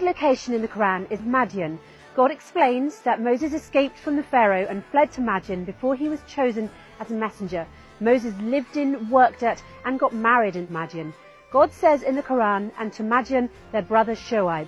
location in the Quran is Madian. God explains that Moses escaped from the Pharaoh and fled to Madian before he was chosen as a messenger. Moses lived in, worked at, and got married in Madian. God says in the Quran, and to Madian their brother Shoaib.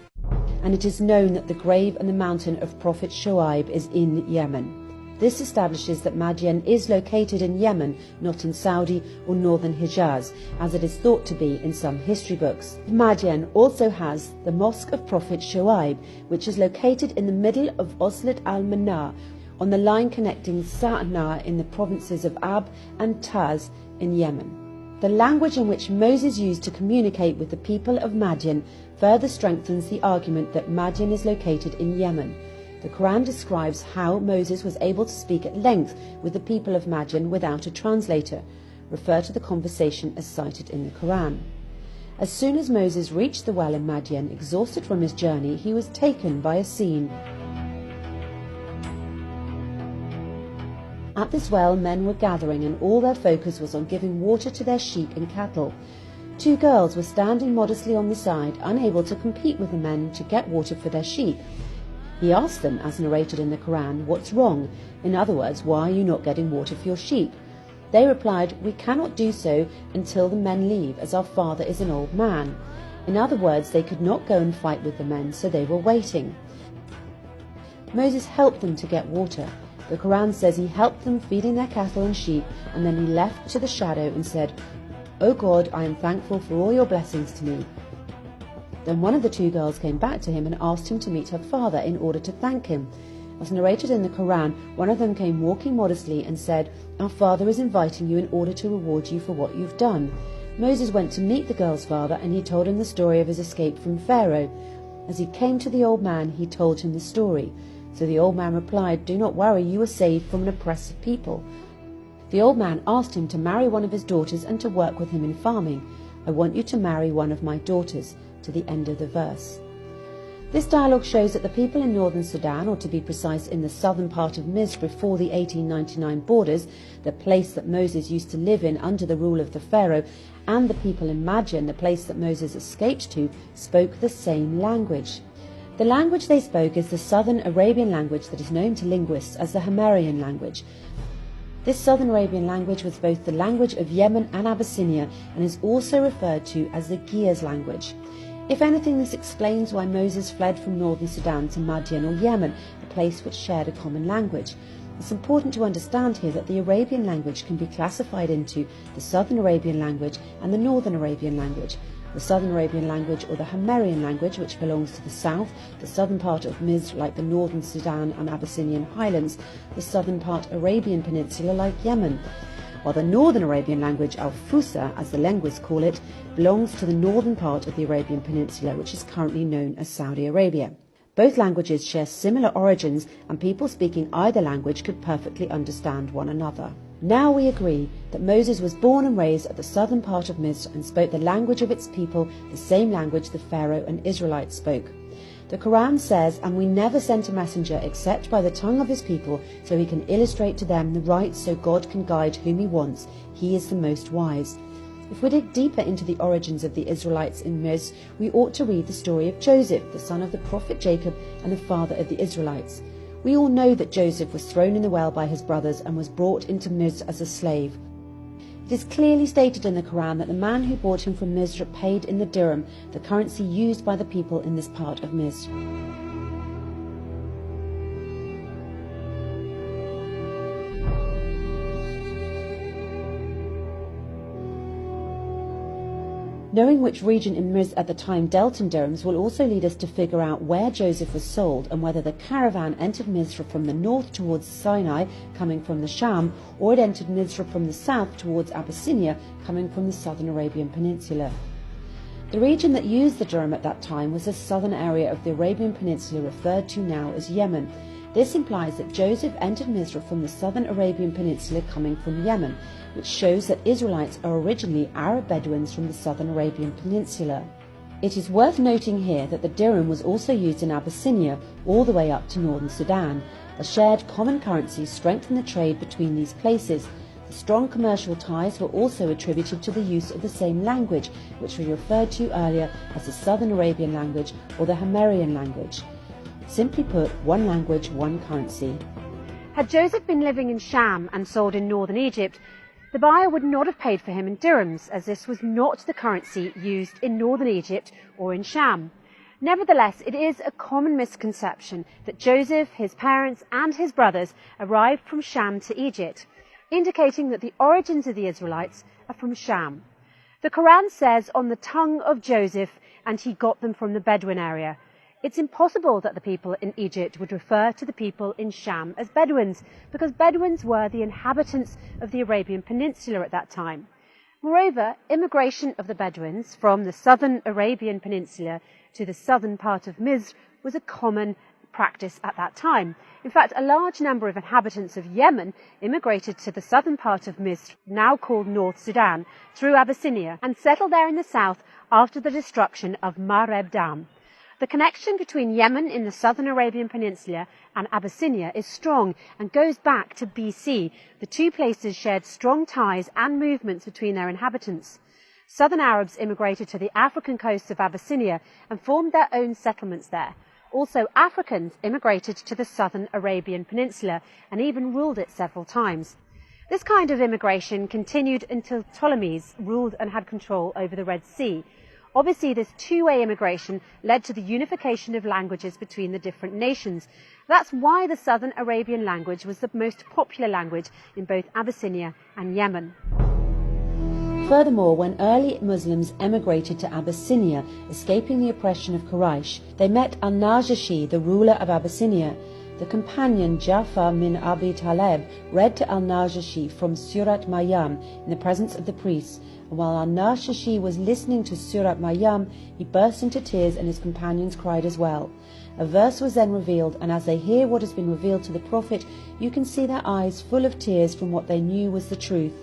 And it is known that the grave and the mountain of Prophet Shoaib is in Yemen. This establishes that Madian is located in Yemen, not in Saudi or northern Hijaz, as it is thought to be in some history books. Madian also has the Mosque of Prophet Shoaib, which is located in the middle of Oslat al-Manar, on the line connecting Sa'na in the provinces of Ab and Taz in Yemen. The language in which Moses used to communicate with the people of Madian further strengthens the argument that Madian is located in Yemen. The Quran describes how Moses was able to speak at length with the people of Madian without a translator. Refer to the conversation as cited in the Quran. As soon as Moses reached the well in Madian, exhausted from his journey, he was taken by a scene. At this well, men were gathering, and all their focus was on giving water to their sheep and cattle. Two girls were standing modestly on the side, unable to compete with the men to get water for their sheep. He asked them, as narrated in the Quran, "What's wrong?" In other words, why are you not getting water for your sheep? They replied, "We cannot do so until the men leave, as our father is an old man." In other words, they could not go and fight with the men, so they were waiting. Moses helped them to get water. The Quran says he helped them feeding their cattle and sheep, and then he left to the shadow and said, "O God, I am thankful for all your blessings to me." Then one of the two girls came back to him and asked him to meet her father in order to thank him. As narrated in the Quran, one of them came walking modestly and said, "Our father is inviting you in order to reward you for what you've done." Moses went to meet the girl's father, and he told him the story of his escape from Pharaoh. As he came to the old man, he told him the story. So the old man replied, "Do not worry, you are saved from an oppressive people." The old man asked him to marry one of his daughters and to work with him in farming. "I want you to marry one of my daughters," to the end of the verse. This dialogue shows that the people in northern Sudan, or to be precise in the southern part of Misr before the 1899 borders, the place that Moses used to live in under the rule of the Pharaoh, and the people in Madian, the place that Moses escaped to, spoke the same language. The language they spoke is the southern Arabian language that is known to linguists as the Himyarian language. This southern Arabian language was both the language of Yemen and Abyssinia, and is also referred to as the Ge'ez language. If anything, this explains why Moses fled from northern Sudan to Madian or Yemen, a place which shared a common language. It's important to understand here that the Arabian language can be classified into the southern Arabian language and the northern Arabian language. The southern Arabian language, or the Himyarian language, which belongs to the south, the southern part of Misr like the northern Sudan and Abyssinian highlands, the southern part Arabian peninsula like Yemen, while the northern Arabian language, al-Fusa as the linguists call it, belongs to the northern part of the Arabian Peninsula, which is currently known as Saudi Arabia. Both languages share similar origins, and people speaking either language could perfectly understand one another. Now we agree that Moses was born and raised at the southern part of Misr and spoke the language of its people, the same language the Pharaoh and Israelites spoke. The Quran says, "And we never sent a messenger except by the tongue of his people, so he can illustrate to them the right, so God can guide whom he wants. He is the most wise." If we dig deeper into the origins of the Israelites in Misr, we ought to read the story of Joseph, the son of the prophet Jacob and the father of the Israelites. We all know that Joseph was thrown in the well by his brothers and was brought into Misr as a slave. It is clearly stated in the Quran that the man who bought him from Misr paid in the dirham, the currency used by the people in this part of Misr. Knowing which region in Misr at the time dealt in dirhams will also lead us to figure out where Joseph was sold and whether the caravan entered Misr from the north towards Sinai, coming from the Sham, or it entered Misr from the south towards Abyssinia, coming from the southern Arabian Peninsula. The region that used the dirham at that time was the southern area of the Arabian Peninsula referred to now as Yemen. This implies that Joseph entered Misr from the southern Arabian Peninsula coming from Yemen, which shows that Israelites are originally Arab Bedouins from the southern Arabian Peninsula. It is worth noting here that the dirham was also used in Abyssinia all the way up to northern Sudan. The shared common currency strengthened the trade between these places. The strong commercial ties were also attributed to the use of the same language, which we referred to earlier as the Southern Arabian language or the Himyarian language. Simply put, one language, one currency. Had Joseph been living in Sham and sold in northern Egypt, the buyer would not have paid for him in dirhams, as this was not the currency used in northern Egypt or in Sham. Nevertheless, it is a common misconception that Joseph, his parents and his brothers arrived from Sham to Egypt, indicating that the origins of the Israelites are from Sham. The Quran says on the tongue of Joseph, and he got them from the Bedouin area. It's impossible that the people in Egypt would refer to the people in Sham as Bedouins, because Bedouins were the inhabitants of the Arabian Peninsula at that time. Moreover, immigration of the Bedouins from the southern Arabian Peninsula to the southern part of Misr was a common practice at that time. In fact, a large number of inhabitants of Yemen immigrated to the southern part of Misr, now called North Sudan, through Abyssinia, and settled there in the south after the destruction of Mareb Dam. The connection between Yemen in the southern Arabian Peninsula and Abyssinia is strong and goes back to BC. The two places shared strong ties and movements between their inhabitants. Southern Arabs immigrated to the African coasts of Abyssinia and formed their own settlements there. Also, Africans immigrated to the southern Arabian Peninsula and even ruled it several times. This kind of immigration continued until Ptolemies ruled and had control over the Red Sea. Obviously, this two-way immigration led to the unification of languages between the different nations. That's why the Southern Arabian language was the most popular language in both Abyssinia and Yemen. Furthermore, when early Muslims emigrated to Abyssinia, escaping the oppression of Quraysh, they met al-Najashi, the ruler of Abyssinia. The companion Ja'far min Abi Talib read to al-Najashi from Surat Maryam in the presence of the priests, and while al-Najashi was listening to Surat Maryam, he burst into tears and his companions cried as well. A verse was then revealed, and as they hear what has been revealed to the Prophet, you can see their eyes full of tears from what they knew was the truth.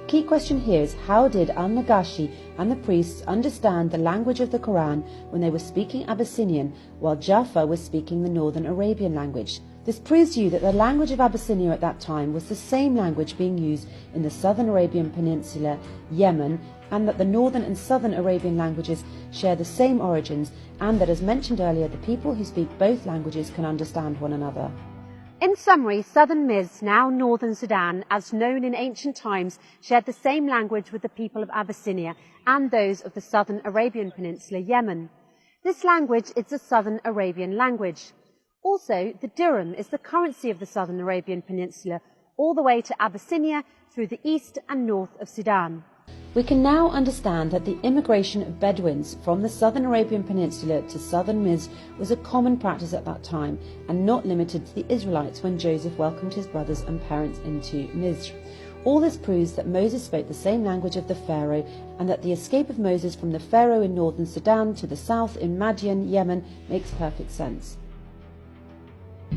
The key question here is, how did al-Najashi and the priests understand the language of the Quran when they were speaking Abyssinian while Ja'far was speaking the Northern Arabian language? This proves to you that the language of Abyssinia at that time was the same language being used in the Southern Arabian Peninsula, Yemen, and that the Northern and Southern Arabian languages share the same origins, and that, as mentioned earlier, the people who speak both languages can understand one another. In summary, southern Misr, now northern Sudan, as known in ancient times, shared the same language with the people of Abyssinia and those of the southern Arabian Peninsula, Yemen. This language is the Southern Arabian language. Also, the dirham is the currency of the Southern Arabian Peninsula, all the way to Abyssinia through the east and north of Sudan. We can now understand that the immigration of Bedouins from the Southern Arabian Peninsula to southern Misr was a common practice at that time and not limited to the Israelites when Joseph welcomed his brothers and parents into Misr. All this proves that Moses spoke the same language of the Pharaoh, and that the escape of Moses from the Pharaoh in northern Sudan to the south in Madian, Yemen, makes perfect sense.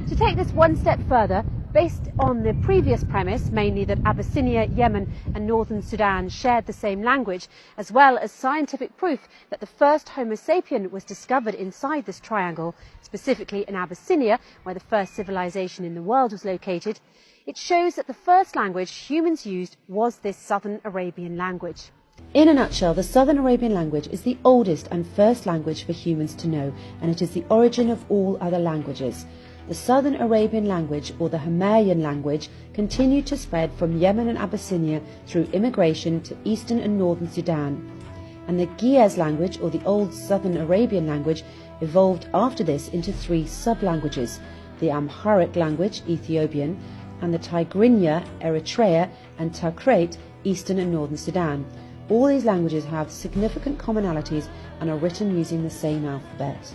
To take this one step further, based on the previous premise, mainly that Abyssinia, Yemen and northern Sudan shared the same language, as well as scientific proof that the first Homo sapien was discovered inside this triangle, specifically in Abyssinia, where the first civilization in the world was located, it shows that the first language humans used was this Southern Arabian language. In a nutshell, the Southern Arabian language is the oldest and first language for humans to know, and it is the origin of all other languages. The Southern Arabian language, or the Himyarian language, continued to spread from Yemen and Abyssinia through immigration to eastern and northern Sudan. And the Ge'ez language, or the Old Southern Arabian language, evolved after this into three sub-languages: the Amharic language, Ethiopian, and the Tigrinya, Eritrea, and Takrate, eastern and northern Sudan. All these languages have significant commonalities and are written using the same alphabet.